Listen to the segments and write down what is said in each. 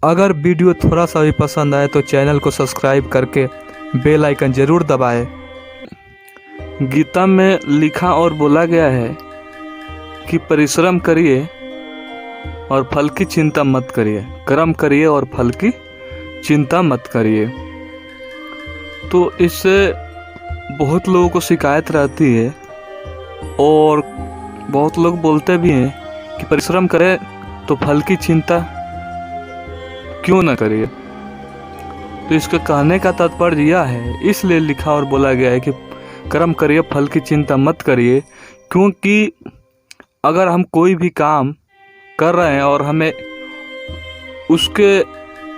अगर वीडियो थोड़ा सा भी पसंद आए तो चैनल को सब्सक्राइब करके बेल आइकन ज़रूर दबाएं। गीता में लिखा और बोला गया है कि परिश्रम करिए और फल की चिंता मत करिए, कर्म करिए और फल की चिंता मत करिए। तो इससे बहुत लोगों को शिकायत रहती है और बहुत लोग बोलते भी हैं कि परिश्रम करें तो फल की चिंता क्यों ना करिए। तो इसके कहने का तात्पर्य यह है, इसलिए लिखा और बोला गया है कि कर्म करिए, फल की चिंता मत करिए। क्योंकि अगर हम कोई भी काम कर रहे हैं और हमें उसके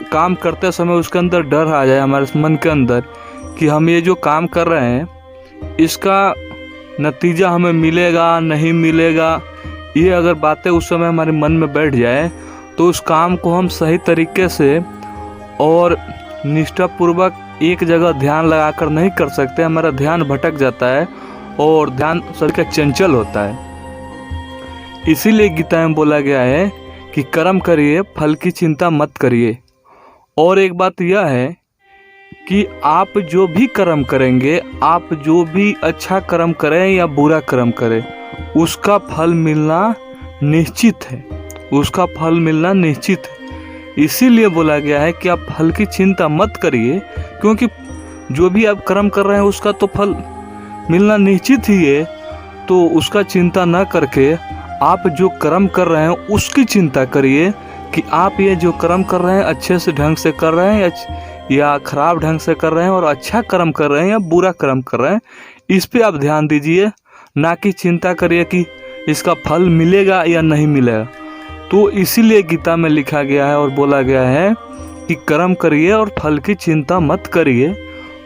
काम करते समय उसके अंदर डर आ जाए हमारे मन के अंदर कि हम ये जो काम कर रहे हैं इसका नतीजा हमें मिलेगा नहीं मिलेगा, ये अगर बातें उस समय हमारे मन में बैठ जाए तो उस काम को हम सही तरीके से और निष्ठापूर्वक एक जगह ध्यान लगाकर नहीं कर सकते। हमारा ध्यान भटक जाता है और ध्यान शरीर का चंचल होता है। इसीलिए गीता में बोला गया है कि कर्म करिए, फल की चिंता मत करिए। और एक बात यह है कि आप जो भी कर्म करेंगे, आप जो भी अच्छा कर्म करें या बुरा कर्म करें, उसका फल मिलना निश्चित है, उसका फल मिलना निश्चित है। इसीलिए बोला गया है कि आप फल की चिंता मत करिए, क्योंकि जो भी आप कर्म कर रहे हैं उसका तो फल मिलना निश्चित ही है। तो उसका चिंता न करके आप जो कर्म कर रहे हैं उसकी चिंता करिए कि आप ये जो कर्म कर रहे हैं अच्छे से ढंग से कर रहे हैं या खराब ढंग से कर रहे हैं, और अच्छा कर्म कर रहे हैं या बुरा कर्म कर रहे हैं, इस पे आप ध्यान दीजिए। ना कि चिंता करिए कि इसका फल मिलेगा या नहीं मिलेगा। तो इसीलिए गीता में लिखा गया है और बोला गया है कि कर्म करिए और फल की चिंता मत करिए।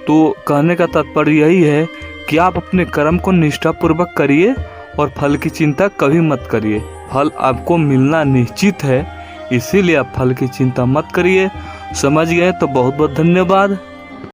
तो कहने का तात्पर्य यही है कि आप अपने कर्म को निष्ठापूर्वक करिए और फल की चिंता कभी मत करिए। फल आपको मिलना निश्चित है, इसीलिए आप फल की चिंता मत करिए। समझ गए तो बहुत बहुत धन्यवाद।